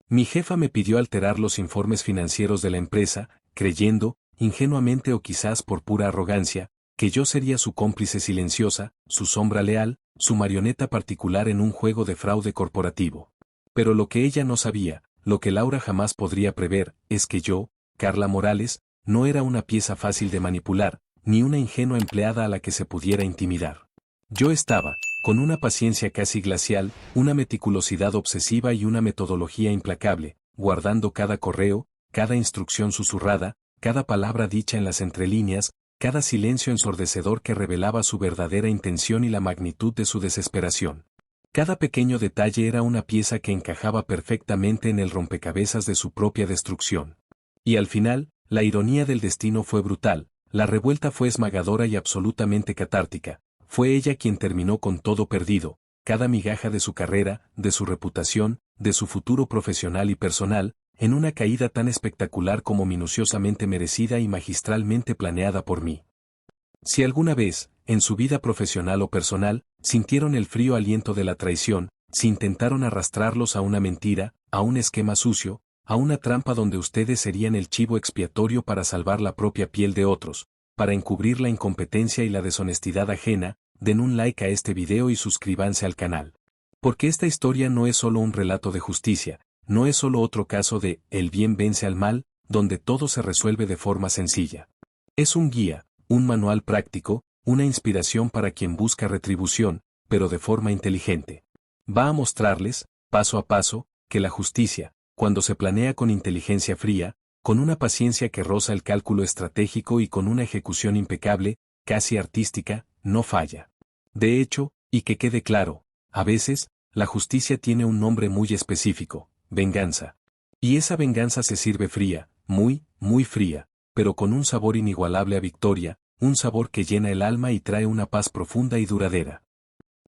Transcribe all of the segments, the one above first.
Mi jefa me pidió alterar los informes financieros de la empresa, creyendo, ingenuamente o quizás por pura arrogancia, que yo sería su cómplice silenciosa, su sombra leal, su marioneta particular en un juego de fraude corporativo. Pero lo que ella no sabía, lo que Laura jamás podría prever, es que yo, Carla Morales, no era una pieza fácil de manipular, ni una ingenua empleada a la que se pudiera intimidar. Yo estaba, con una paciencia casi glacial, una meticulosidad obsesiva y una metodología implacable, guardando cada correo, cada instrucción susurrada, cada palabra dicha en las entrelíneas, cada silencio ensordecedor que revelaba su verdadera intención y la magnitud de su desesperación. Cada pequeño detalle era una pieza que encajaba perfectamente en el rompecabezas de su propia destrucción. Y al final, la ironía del destino fue brutal, la revuelta fue esmagadora y absolutamente catártica. Fue ella quien terminó con todo perdido, cada migaja de su carrera, de su reputación, de su futuro profesional y personal, en una caída tan espectacular como minuciosamente merecida y magistralmente planeada por mí. Si alguna vez, en su vida profesional o personal, sintieron el frío aliento de la traición, si intentaron arrastrarlos a una mentira, a un esquema sucio, a una trampa donde ustedes serían el chivo expiatorio para salvar la propia piel de otros, para encubrir la incompetencia y la deshonestidad ajena, den un like a este video y suscríbanse al canal. Porque esta historia no es solo un relato de justicia, no es solo otro caso de el bien vence al mal, donde todo se resuelve de forma sencilla. Es un guía, un manual práctico, una inspiración para quien busca retribución, pero de forma inteligente. Va a mostrarles, paso a paso, que la justicia, cuando se planea con inteligencia fría, con una paciencia que roza el cálculo estratégico y con una ejecución impecable, casi artística, no falla. De hecho, y que quede claro, a veces, la justicia tiene un nombre muy específico, venganza. Y esa venganza se sirve fría, muy, muy fría, pero con un sabor inigualable a victoria, un sabor que llena el alma y trae una paz profunda y duradera.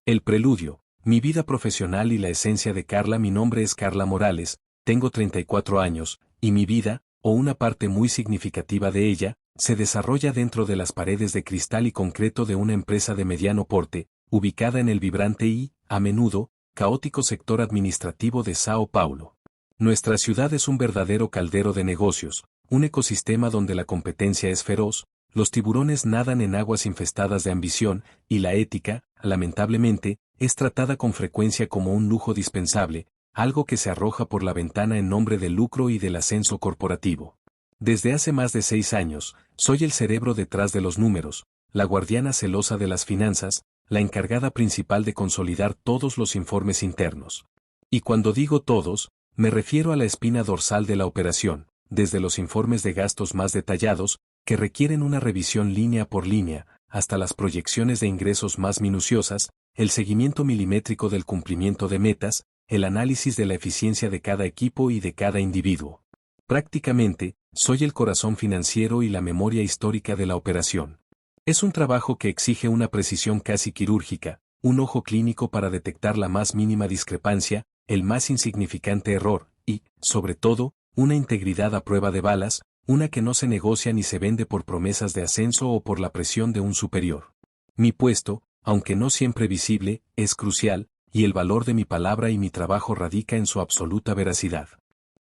El preludio, mi vida profesional y la esencia de Carla. Mi nombre es Carla Morales, tengo 34 años, y mi vida, o una parte muy significativa de ella, se desarrolla dentro de las paredes de cristal y concreto de una empresa de mediano porte, ubicada en el vibrante y, a menudo, caótico sector administrativo de Sao Paulo. Nuestra ciudad es un verdadero caldero de negocios, un ecosistema donde la competencia es feroz, los tiburones nadan en aguas infestadas de ambición, y la ética, lamentablemente, es tratada con frecuencia como un lujo dispensable, algo que se arroja por la ventana en nombre del lucro y del ascenso corporativo. Desde hace más de 6 años, soy el cerebro detrás de los números, la guardiana celosa de las finanzas, la encargada principal de consolidar todos los informes internos. Y cuando digo todos, me refiero a la espina dorsal de la operación, desde los informes de gastos más detallados, que requieren una revisión línea por línea, hasta las proyecciones de ingresos más minuciosas, el seguimiento milimétrico del cumplimiento de metas, el análisis de la eficiencia de cada equipo y de cada individuo. Prácticamente, soy el corazón financiero y la memoria histórica de la operación. Es un trabajo que exige una precisión casi quirúrgica, un ojo clínico para detectar la más mínima discrepancia, el más insignificante error, y, sobre todo, una integridad a prueba de balas, una que no se negocia ni se vende por promesas de ascenso o por la presión de un superior. Mi puesto, aunque no siempre visible, es crucial, y el valor de mi palabra y mi trabajo radica en su absoluta veracidad.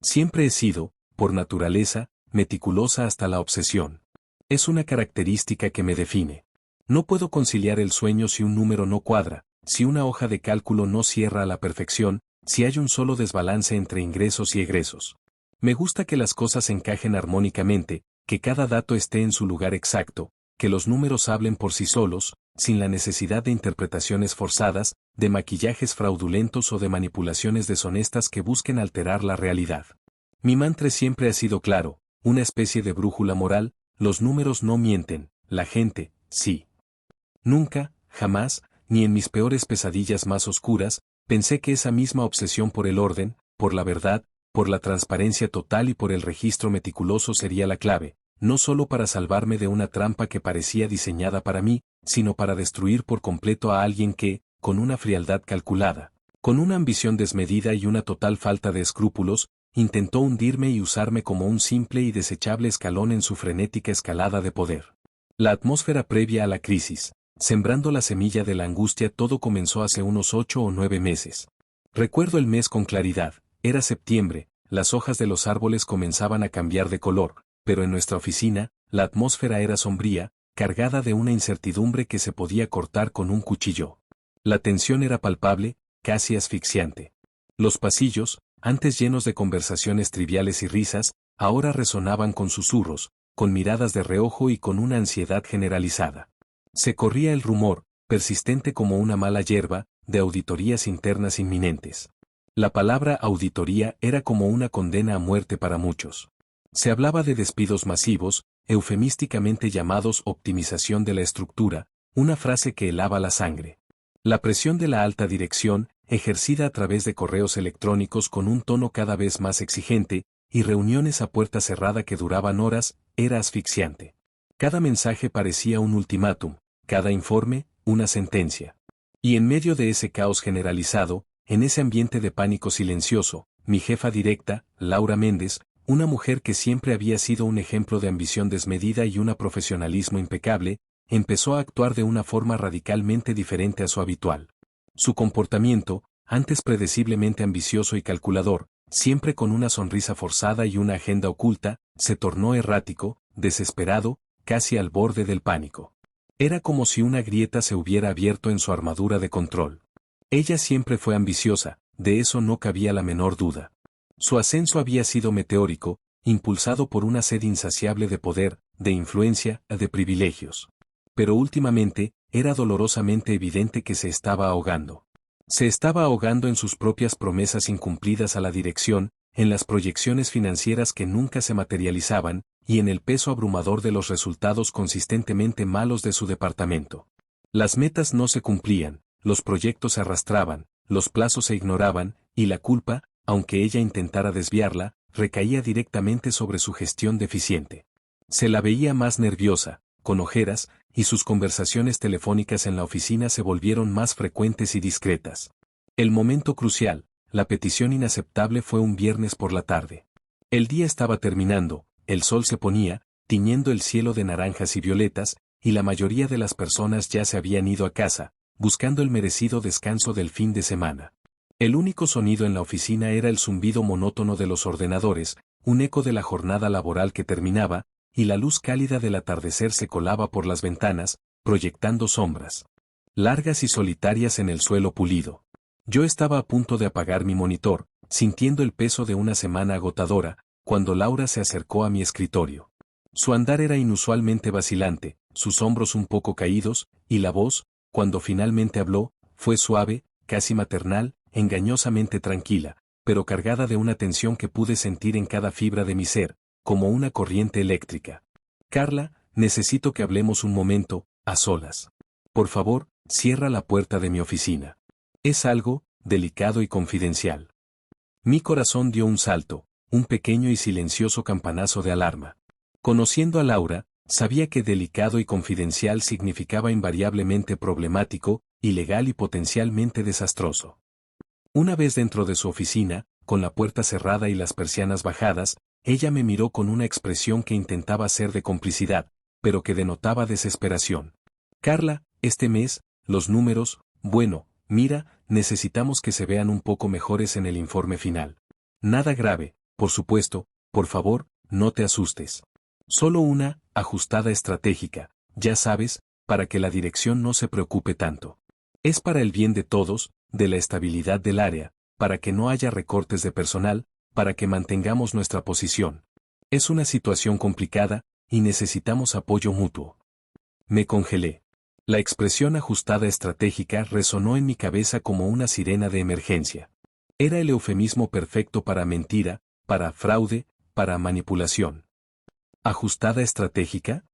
Siempre he sido, por naturaleza, meticulosa hasta la obsesión. Es una característica que me define. No puedo conciliar el sueño si un número no cuadra, si una hoja de cálculo no cierra a la perfección, si hay un solo desbalance entre ingresos y egresos. Me gusta que las cosas encajen armónicamente, que cada dato esté en su lugar exacto, que los números hablen por sí solos, sin la necesidad de interpretaciones forzadas, de maquillajes fraudulentos o de manipulaciones deshonestas que busquen alterar la realidad. Mi mantra siempre ha sido claro, una especie de brújula moral: los números no mienten, la gente, sí. Nunca, jamás, ni en mis peores pesadillas más oscuras, pensé que esa misma obsesión por el orden, por la verdad, por la transparencia total y por el registro meticuloso sería la clave, no solo para salvarme de una trampa que parecía diseñada para mí, sino para destruir por completo a alguien que, con una frialdad calculada, con una ambición desmedida y una total falta de escrúpulos, intentó hundirme y usarme como un simple y desechable escalón en su frenética escalada de poder. La atmósfera previa a la crisis, sembrando la semilla de la angustia, todo comenzó hace unos 8 o 9 meses. Recuerdo el mes con claridad, era septiembre, las hojas de los árboles comenzaban a cambiar de color, pero en nuestra oficina, la atmósfera era sombría, cargada de una incertidumbre que se podía cortar con un cuchillo. La tensión era palpable, casi asfixiante. Los pasillos, antes llenos de conversaciones triviales y risas, ahora resonaban con susurros, con miradas de reojo y con una ansiedad generalizada. Se corría el rumor, persistente como una mala hierba, de auditorías internas inminentes. La palabra auditoría era como una condena a muerte para muchos. Se hablaba de despidos masivos, eufemísticamente llamados optimización de la estructura, una frase que helaba la sangre. La presión de la alta dirección, ejercida a través de correos electrónicos con un tono cada vez más exigente, y reuniones a puerta cerrada que duraban horas, era asfixiante. Cada mensaje parecía un ultimátum, cada informe, una sentencia. Y en medio de ese caos generalizado, en ese ambiente de pánico silencioso, mi jefa directa, Laura Méndez, una mujer que siempre había sido un ejemplo de ambición desmedida y un profesionalismo impecable, empezó a actuar de una forma radicalmente diferente a su habitual. Su comportamiento, antes predeciblemente ambicioso y calculador, siempre con una sonrisa forzada y una agenda oculta, se tornó errático, desesperado, casi al borde del pánico. Era como si una grieta se hubiera abierto en su armadura de control. Ella siempre fue ambiciosa, de eso no cabía la menor duda. Su ascenso había sido meteórico, impulsado por una sed insaciable de poder, de influencia, de privilegios. Pero últimamente, era dolorosamente evidente que se estaba ahogando. Se estaba ahogando en sus propias promesas incumplidas a la dirección, en las proyecciones financieras que nunca se materializaban, y en el peso abrumador de los resultados consistentemente malos de su departamento. Las metas no se cumplían, los proyectos se arrastraban, los plazos se ignoraban, y la culpa, aunque ella intentara desviarla, recaía directamente sobre su gestión deficiente. Se la veía más nerviosa, con ojeras, y sus conversaciones telefónicas en la oficina se volvieron más frecuentes y discretas. El momento crucial, la petición inaceptable fue un viernes por la tarde. El día estaba terminando, el sol se ponía, tiñendo el cielo de naranjas y violetas, y la mayoría de las personas ya se habían ido a casa, buscando el merecido descanso del fin de semana. El único sonido en la oficina era el zumbido monótono de los ordenadores, un eco de la jornada laboral que terminaba, y la luz cálida del atardecer se colaba por las ventanas, proyectando sombras largas y solitarias en el suelo pulido. Yo estaba a punto de apagar mi monitor, sintiendo el peso de una semana agotadora, cuando Laura se acercó a mi escritorio. Su andar era inusualmente vacilante, sus hombros un poco caídos, y la voz, cuando finalmente habló, fue suave, casi maternal, engañosamente tranquila, pero cargada de una tensión que pude sentir en cada fibra de mi ser, como una corriente eléctrica. Carla, necesito que hablemos un momento, a solas. Por favor, cierra la puerta de mi oficina. Es algo, delicado y confidencial. Mi corazón dio un salto, un pequeño y silencioso campanazo de alarma. Conociendo a Laura, sabía que delicado y confidencial significaba invariablemente problemático, ilegal y potencialmente desastroso. Una vez dentro de su oficina, con la puerta cerrada y las persianas bajadas, ella me miró con una expresión que intentaba ser de complicidad, pero que denotaba desesperación. Carla, este mes, los números, bueno, mira, necesitamos que se vean un poco mejores en el informe final. Nada grave, por supuesto, por favor, no te asustes. Solo una ajustada estratégica, ya sabes, para que la dirección no se preocupe tanto. Es para el bien de todos, de la estabilidad del área, para que no haya recortes de personal, para que mantengamos nuestra posición. Es una situación complicada, y necesitamos apoyo mutuo. Me congelé. La expresión ajustada estratégica resonó en mi cabeza como una sirena de emergencia. Era el eufemismo perfecto para mentira, para fraude, para manipulación. ¿Ajustada estratégica?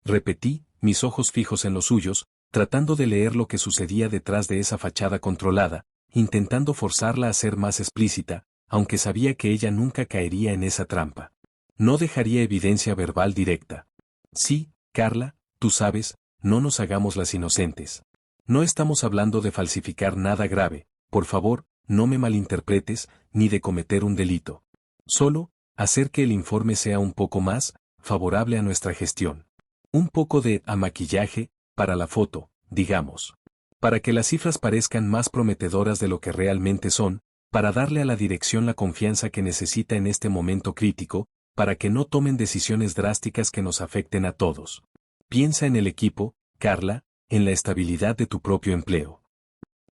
Repetí, mis ojos fijos en los suyos, tratando de leer lo que sucedía detrás de esa fachada controlada, intentando forzarla a ser más explícita, aunque sabía que ella nunca caería en esa trampa. No dejaría evidencia verbal directa. Sí, Carla, tú sabes, no nos hagamos las inocentes. No estamos hablando de falsificar nada grave, por favor, no me malinterpretes, ni de cometer un delito. Solo, hacer que el informe sea un poco más favorable a nuestra gestión. Un poco de maquillaje para la foto, digamos. Para que las cifras parezcan más prometedoras de lo que realmente son, para darle a la dirección la confianza que necesita en este momento crítico, para que no tomen decisiones drásticas que nos afecten a todos. Piensa en el equipo, Carla, en la estabilidad de tu propio empleo.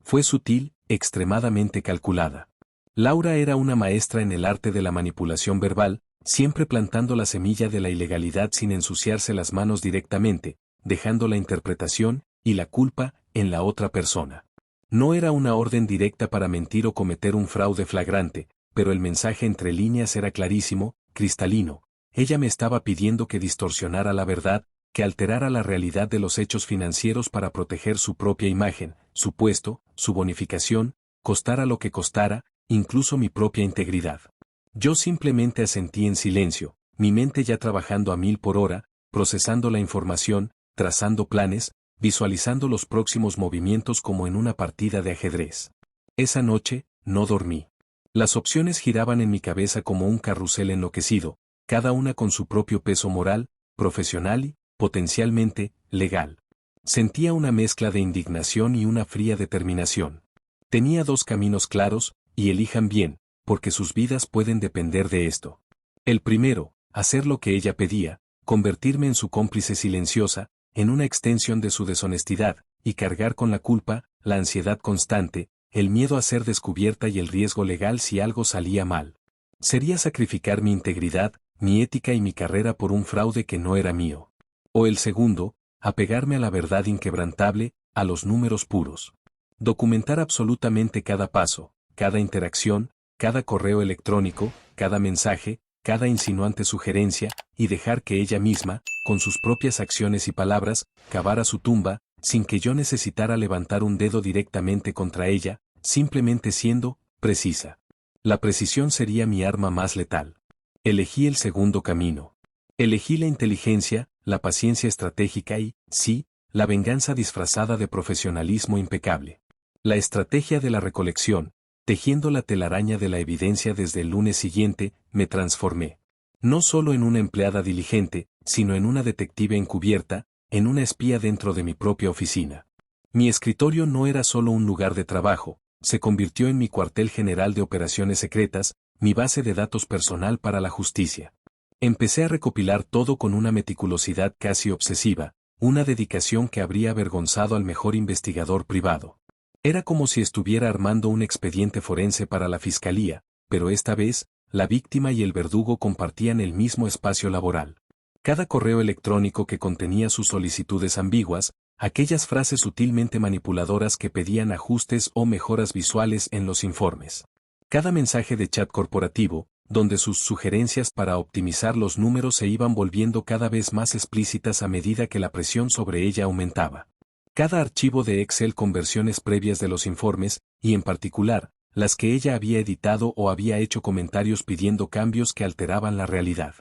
Fue sutil, extremadamente calculada. Laura era una maestra en el arte de la manipulación verbal, siempre plantando la semilla de la ilegalidad sin ensuciarse las manos directamente, dejando la interpretación y la culpa en la otra persona. No era una orden directa para mentir o cometer un fraude flagrante, pero el mensaje entre líneas era clarísimo, cristalino. Ella me estaba pidiendo que distorsionara la verdad, que alterara la realidad de los hechos financieros para proteger su propia imagen, su puesto, su bonificación, costara lo que costara, incluso mi propia integridad. Yo simplemente asentí en silencio, mi mente ya trabajando a 1000 por hora, procesando la información, trazando planes, visualizando los próximos movimientos como en una partida de ajedrez. Esa noche, no dormí. Las opciones giraban en mi cabeza como un carrusel enloquecido, cada una con su propio peso moral, profesional y, potencialmente, legal. Sentía una mezcla de indignación y una fría determinación. Tenía dos caminos claros, y elijan bien, porque sus vidas pueden depender de esto. El primero, hacer lo que ella pedía, convertirme en su cómplice silenciosa, en una extensión de su deshonestidad, y cargar con la culpa, la ansiedad constante, el miedo a ser descubierta y el riesgo legal si algo salía mal. Sería sacrificar mi integridad, mi ética y mi carrera por un fraude que no era mío. O el segundo, apegarme a la verdad inquebrantable, a los números puros. Documentar absolutamente cada paso, cada interacción, cada correo electrónico, cada mensaje, cada insinuante sugerencia, y dejar que ella misma, con sus propias acciones y palabras, cavara su tumba, sin que yo necesitara levantar un dedo directamente contra ella, simplemente siendo precisa. La precisión sería mi arma más letal. Elegí el segundo camino. Elegí la inteligencia, la paciencia estratégica y, sí, la venganza disfrazada de profesionalismo impecable. La estrategia de la recolección, tejiendo la telaraña de la evidencia desde el lunes siguiente, me transformé. No solo en una empleada diligente, sino en una detective encubierta, en una espía dentro de mi propia oficina. Mi escritorio no era solo un lugar de trabajo, se convirtió en mi cuartel general de operaciones secretas, mi base de datos personal para la justicia. Empecé a recopilar todo con una meticulosidad casi obsesiva, una dedicación que habría avergonzado al mejor investigador privado. Era como si estuviera armando un expediente forense para la fiscalía, pero esta vez, la víctima y el verdugo compartían el mismo espacio laboral. Cada correo electrónico que contenía sus solicitudes ambiguas, aquellas frases sutilmente manipuladoras que pedían ajustes o mejoras visuales en los informes. Cada mensaje de chat corporativo, donde sus sugerencias para optimizar los números se iban volviendo cada vez más explícitas a medida que la presión sobre ella aumentaba. Cada archivo de Excel con versiones previas de los informes, y en particular, las que ella había editado o había hecho comentarios pidiendo cambios que alteraban la realidad.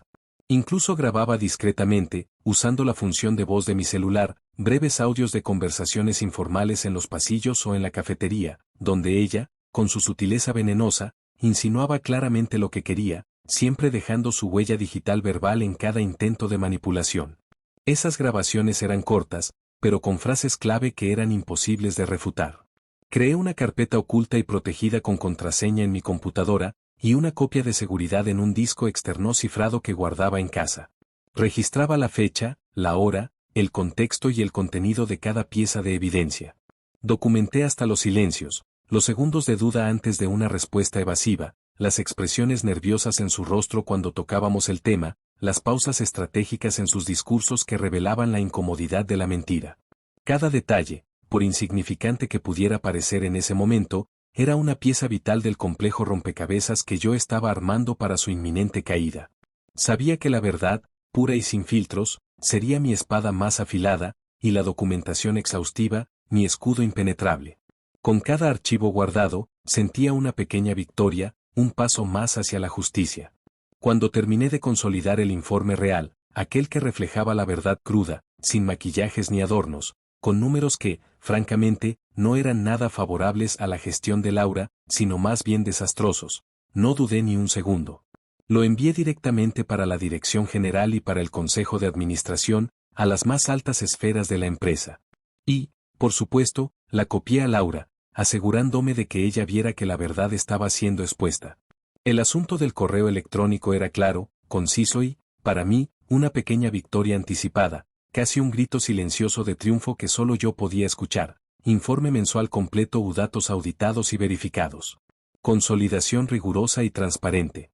Incluso grababa discretamente, usando la función de voz de mi celular, breves audios de conversaciones informales en los pasillos o en la cafetería, donde ella, con su sutileza venenosa, insinuaba claramente lo que quería, siempre dejando su huella digital verbal en cada intento de manipulación. Esas grabaciones eran cortas, pero con frases clave que eran imposibles de refutar. Creé una carpeta oculta y protegida con contraseña en mi computadora, y una copia de seguridad en un disco externo cifrado que guardaba en casa. Registraba la fecha, la hora, el contexto y el contenido de cada pieza de evidencia. Documenté hasta los silencios, los segundos de duda antes de una respuesta evasiva, las expresiones nerviosas en su rostro cuando tocábamos el tema, las pausas estratégicas en sus discursos que revelaban la incomodidad de la mentira. Cada detalle, por insignificante que pudiera parecer en ese momento, era una pieza vital del complejo rompecabezas que yo estaba armando para su inminente caída. Sabía que la verdad, pura y sin filtros, sería mi espada más afilada, y la documentación exhaustiva, mi escudo impenetrable. Con cada archivo guardado, sentía una pequeña victoria, un paso más hacia la justicia. Cuando terminé de consolidar el informe real, aquel que reflejaba la verdad cruda, sin maquillajes ni adornos, con números que, francamente, no eran nada favorables a la gestión de Laura, sino más bien desastrosos, no dudé ni un segundo. Lo envié directamente para la dirección general y para el consejo de administración, a las más altas esferas de la empresa. Y, por supuesto, la copié a Laura, asegurándome de que ella viera que la verdad estaba siendo expuesta. El asunto del correo electrónico era claro, conciso y, para mí, una pequeña victoria anticipada, casi un grito silencioso de triunfo que solo yo podía escuchar. Informe mensual completo u datos auditados y verificados. Consolidación rigurosa y transparente.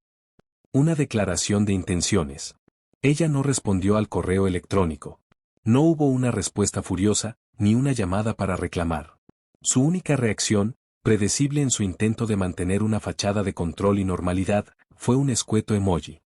Una declaración de intenciones. Ella no respondió al correo electrónico. No hubo una respuesta furiosa, ni una llamada para reclamar. Su única reacción, predecible en su intento de mantener una fachada de control y normalidad, fue un escueto emoji.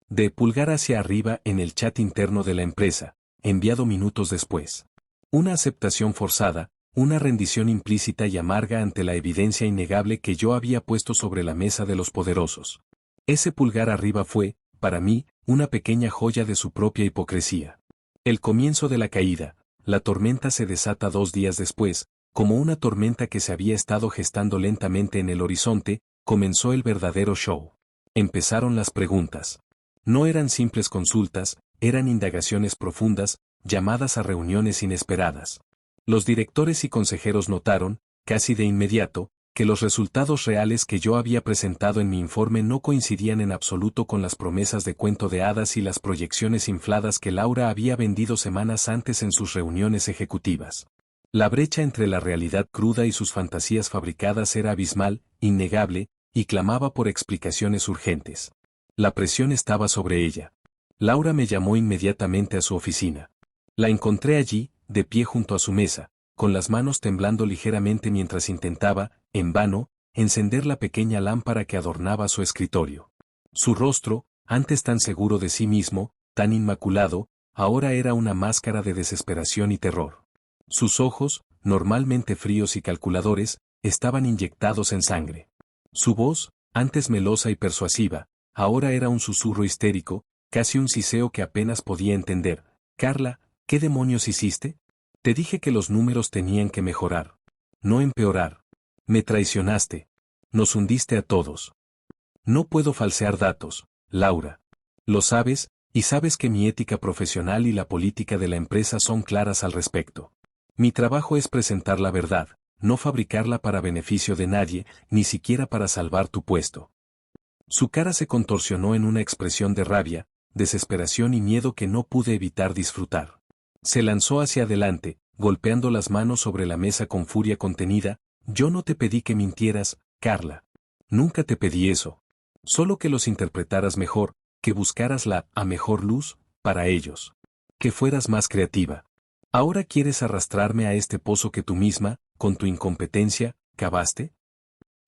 De pulgar hacia arriba en el chat interno de la empresa, enviado minutos después. Una aceptación forzada, una rendición implícita y amarga ante la evidencia innegable que yo había puesto sobre la mesa de los poderosos. Ese pulgar arriba fue, para mí, una pequeña joya de su propia hipocresía. El comienzo de la caída, la tormenta se desata 2 días después, como una tormenta que se había estado gestando lentamente en el horizonte, comenzó el verdadero show. Empezaron las preguntas. No eran simples consultas, eran indagaciones profundas, llamadas a reuniones inesperadas. Los directores y consejeros notaron, casi de inmediato, que los resultados reales que yo había presentado en mi informe no coincidían en absoluto con las promesas de cuento de hadas y las proyecciones infladas que Laura había vendido semanas antes en sus reuniones ejecutivas. La brecha entre la realidad cruda y sus fantasías fabricadas era abismal, innegable, y clamaba por explicaciones urgentes. La presión estaba sobre ella. Laura me llamó inmediatamente a su oficina. La encontré allí, de pie junto a su mesa, con las manos temblando ligeramente mientras intentaba, en vano, encender la pequeña lámpara que adornaba su escritorio. Su rostro, antes tan seguro de sí mismo, tan inmaculado, ahora era una máscara de desesperación y terror. Sus ojos, normalmente fríos y calculadores, estaban inyectados en sangre. Su voz, antes melosa y persuasiva, ahora era un susurro histérico, casi un siseo que apenas podía entender. Carla, ¿qué demonios hiciste? Te dije que los números tenían que mejorar, no empeorar. Me traicionaste. Nos hundiste a todos. No puedo falsear datos, Laura. Lo sabes, y sabes que mi ética profesional y la política de la empresa son claras al respecto. Mi trabajo es presentar la verdad, no fabricarla para beneficio de nadie, ni siquiera para salvar tu puesto. Su cara se contorsionó en una expresión de rabia, desesperación y miedo que no pude evitar disfrutar. Se lanzó hacia adelante, golpeando las manos sobre la mesa con furia contenida. Yo no te pedí que mintieras, Carla. Nunca te pedí eso. Solo que los interpretaras mejor, que buscaras la a mejor luz, para ellos. Que fueras más creativa. ¿Ahora quieres arrastrarme a este pozo que tú misma, con tu incompetencia, cavaste?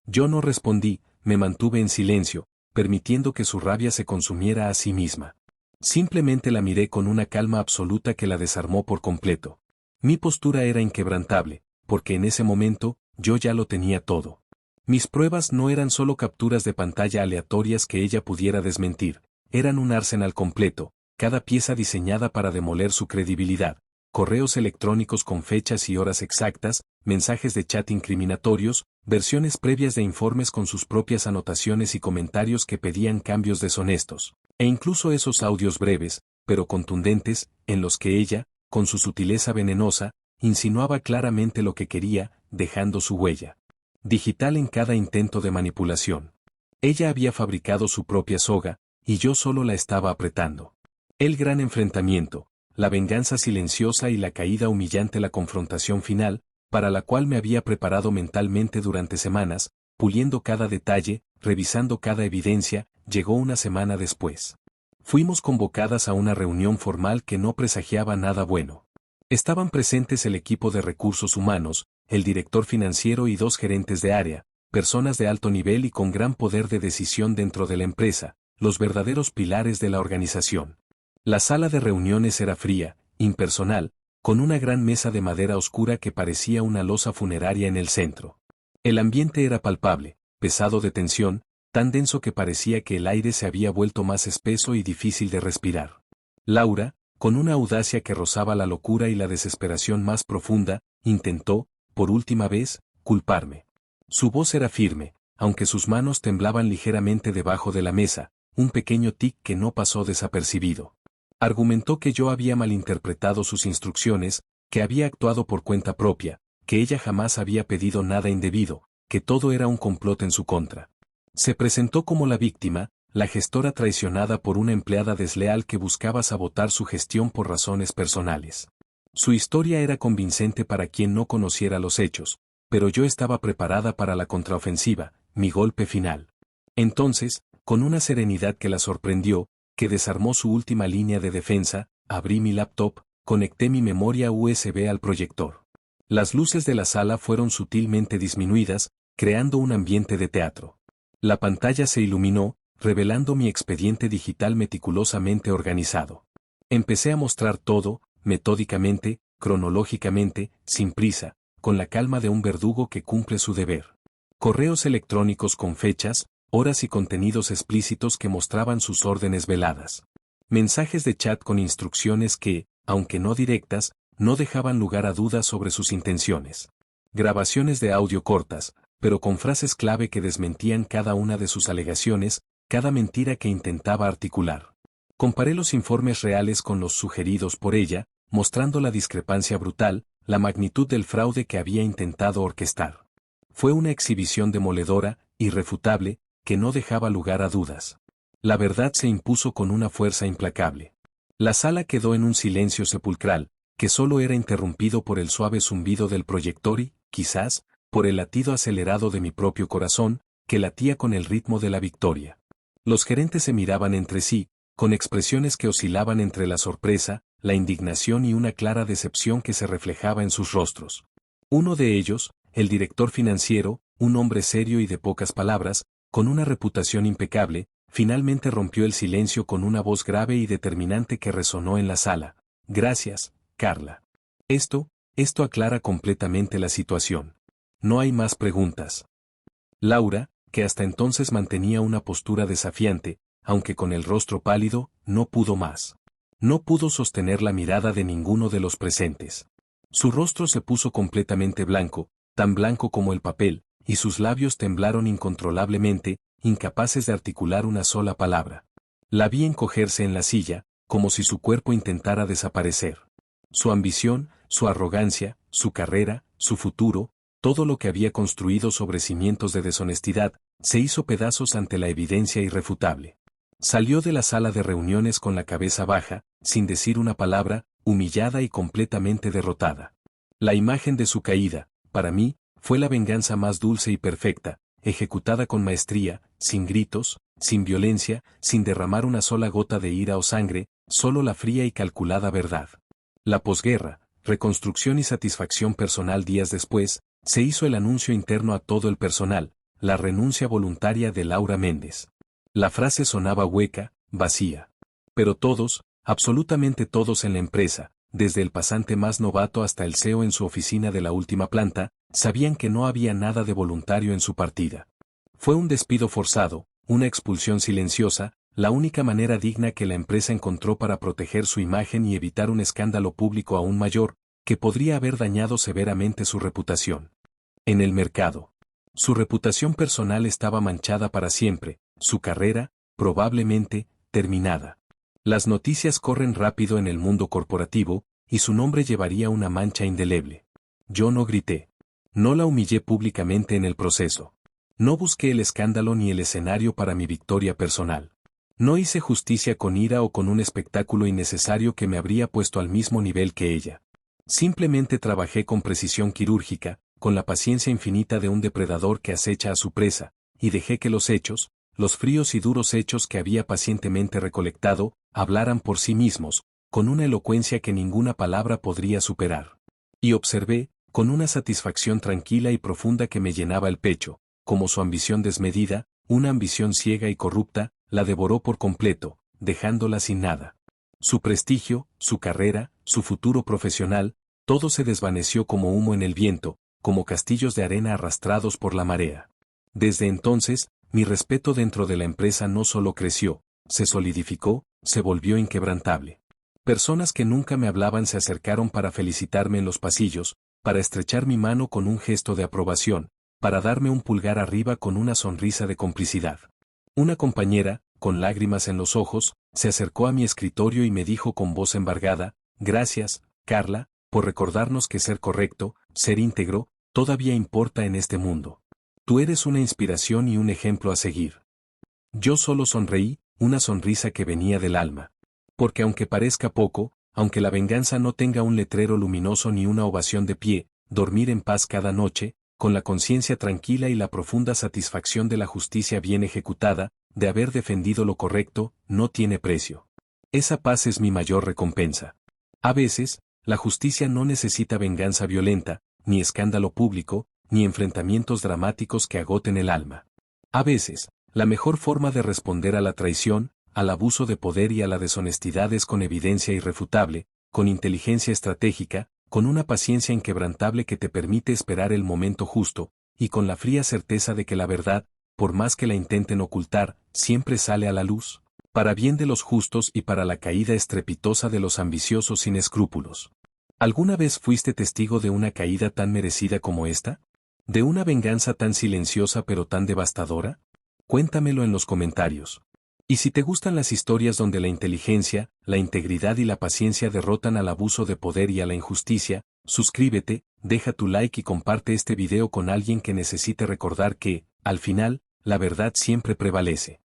Yo no respondí, me mantuve en silencio, permitiendo que su rabia se consumiera a sí misma. Simplemente la miré con una calma absoluta que la desarmó por completo. Mi postura era inquebrantable, porque en ese momento, yo ya lo tenía todo. Mis pruebas no eran solo capturas de pantalla aleatorias que ella pudiera desmentir, eran un arsenal completo, cada pieza diseñada para demoler su credibilidad. Correos electrónicos con fechas y horas exactas, mensajes de chat incriminatorios, versiones previas de informes con sus propias anotaciones y comentarios que pedían cambios deshonestos, e incluso esos audios breves, pero contundentes, en los que ella, con su sutileza venenosa, insinuaba claramente lo que quería, dejando su huella digital en cada intento de manipulación. Ella había fabricado su propia soga, y yo solo la estaba apretando. El gran enfrentamiento, la venganza silenciosa y la caída humillante, la confrontación final, para la cual me había preparado mentalmente durante semanas, puliendo cada detalle, revisando cada evidencia, llegó una semana después. Fuimos convocadas a una reunión formal que no presagiaba nada bueno. Estaban presentes el equipo de recursos humanos, el director financiero y 2 gerentes de área, personas de alto nivel y con gran poder de decisión dentro de la empresa, los verdaderos pilares de la organización. La sala de reuniones era fría, impersonal, con una gran mesa de madera oscura que parecía una losa funeraria en el centro. El ambiente era palpable, pesado de tensión, tan denso que parecía que el aire se había vuelto más espeso y difícil de respirar. Laura, con una audacia que rozaba la locura y la desesperación más profunda, intentó, por última vez, culparme. Su voz era firme, aunque sus manos temblaban ligeramente debajo de la mesa, un pequeño tic que no pasó desapercibido. Argumentó que yo había malinterpretado sus instrucciones, que había actuado por cuenta propia, que ella jamás había pedido nada indebido, que todo era un complot en su contra. Se presentó como la víctima, la gestora traicionada por una empleada desleal que buscaba sabotar su gestión por razones personales. Su historia era convincente para quien no conociera los hechos, pero yo estaba preparada para la contraofensiva, mi golpe final. Entonces, con una serenidad que la sorprendió, que desarmó su última línea de defensa, abrí mi laptop, conecté mi memoria USB al proyector. Las luces de la sala fueron sutilmente disminuidas, creando un ambiente de teatro. La pantalla se iluminó, revelando mi expediente digital meticulosamente organizado. Empecé a mostrar todo, metódicamente, cronológicamente, sin prisa, con la calma de un verdugo que cumple su deber. Correos electrónicos con fechas, horas y contenidos explícitos que mostraban sus órdenes veladas. Mensajes de chat con instrucciones que, aunque no directas, no dejaban lugar a dudas sobre sus intenciones. Grabaciones de audio cortas, pero con frases clave que desmentían cada una de sus alegaciones, cada mentira que intentaba articular. Comparé los informes reales con los sugeridos por ella, mostrando la discrepancia brutal, la magnitud del fraude que había intentado orquestar. Fue una exhibición demoledora, irrefutable, que no dejaba lugar a dudas. La verdad se impuso con una fuerza implacable. La sala quedó en un silencio sepulcral, que solo era interrumpido por el suave zumbido del proyector y, quizás, por el latido acelerado de mi propio corazón, que latía con el ritmo de la victoria. Los gerentes se miraban entre sí, con expresiones que oscilaban entre la sorpresa, la indignación y una clara decepción que se reflejaba en sus rostros. Uno de ellos, el director financiero, un hombre serio y de pocas palabras, con una reputación impecable, finalmente rompió el silencio con una voz grave y determinante que resonó en la sala. Gracias, Carla. Esto aclara completamente la situación. No hay más preguntas. Laura, que hasta entonces mantenía una postura desafiante, aunque con el rostro pálido, no pudo más. No pudo sostener la mirada de ninguno de los presentes. Su rostro se puso completamente blanco, tan blanco como el papel, y sus labios temblaron incontrolablemente, incapaces de articular una sola palabra. La vi encogerse en la silla, como si su cuerpo intentara desaparecer. Su ambición, su arrogancia, su carrera, su futuro, todo lo que había construido sobre cimientos de deshonestidad, se hizo pedazos ante la evidencia irrefutable. Salió de la sala de reuniones con la cabeza baja, sin decir una palabra, humillada y completamente derrotada. La imagen de su caída, para mí, fue la venganza más dulce y perfecta, ejecutada con maestría, sin gritos, sin violencia, sin derramar una sola gota de ira o sangre, solo la fría y calculada verdad. La posguerra, reconstrucción y satisfacción personal días después, se hizo el anuncio interno a todo el personal, la renuncia voluntaria de Laura Méndez. La frase sonaba hueca, vacía. Pero todos, absolutamente todos en la empresa, desde el pasante más novato hasta el CEO en su oficina de la última planta, sabían que no había nada de voluntario en su partida. Fue un despido forzado, una expulsión silenciosa, la única manera digna que la empresa encontró para proteger su imagen y evitar un escándalo público aún mayor, que podría haber dañado severamente su reputación. En el mercado. Su reputación personal estaba manchada para siempre, su carrera, probablemente, terminada. Las noticias corren rápido en el mundo corporativo, y su nombre llevaría una mancha indeleble. Yo no grité. No la humillé públicamente en el proceso. No busqué el escándalo ni el escenario para mi victoria personal. No hice justicia con ira o con un espectáculo innecesario que me habría puesto al mismo nivel que ella. Simplemente trabajé con precisión quirúrgica, con la paciencia infinita de un depredador que acecha a su presa, y dejé que los hechos, los fríos y duros hechos que había pacientemente recolectado, hablaran por sí mismos, con una elocuencia que ninguna palabra podría superar. Y observé, con una satisfacción tranquila y profunda que me llenaba el pecho, como su ambición desmedida, una ambición ciega y corrupta, la devoró por completo, dejándola sin nada. Su prestigio, su carrera, su futuro profesional, todo se desvaneció como humo en el viento, como castillos de arena arrastrados por la marea. Desde entonces, mi respeto dentro de la empresa no solo creció, se solidificó, se volvió inquebrantable. Personas que nunca me hablaban se acercaron para felicitarme en los pasillos, para estrechar mi mano con un gesto de aprobación, para darme un pulgar arriba con una sonrisa de complicidad. Una compañera, con lágrimas en los ojos, se acercó a mi escritorio y me dijo con voz embargada, «Gracias, Carla, por recordarnos que ser correcto, ser íntegro, todavía importa en este mundo. Tú eres una inspiración y un ejemplo a seguir. Yo solo sonreí, una sonrisa que venía del alma. Porque aunque parezca poco, aunque la venganza no tenga un letrero luminoso ni una ovación de pie, dormir en paz cada noche, con la conciencia tranquila y la profunda satisfacción de la justicia bien ejecutada, de haber defendido lo correcto, no tiene precio. Esa paz es mi mayor recompensa. A veces, la justicia no necesita venganza violenta, ni escándalo público, ni enfrentamientos dramáticos que agoten el alma. A veces, la mejor forma de responder a la traición, al abuso de poder y a la deshonestidad es con evidencia irrefutable, con inteligencia estratégica, con una paciencia inquebrantable que te permite esperar el momento justo, y con la fría certeza de que la verdad, por más que la intenten ocultar, siempre sale a la luz, para bien de los justos y para la caída estrepitosa de los ambiciosos sin escrúpulos. ¿Alguna vez fuiste testigo de una caída tan merecida como esta? ¿De una venganza tan silenciosa pero tan devastadora? Cuéntamelo en los comentarios. Y si te gustan las historias donde la inteligencia, la integridad y la paciencia derrotan al abuso de poder y a la injusticia, suscríbete, deja tu like y comparte este video con alguien que necesite recordar que, al final, la verdad siempre prevalece.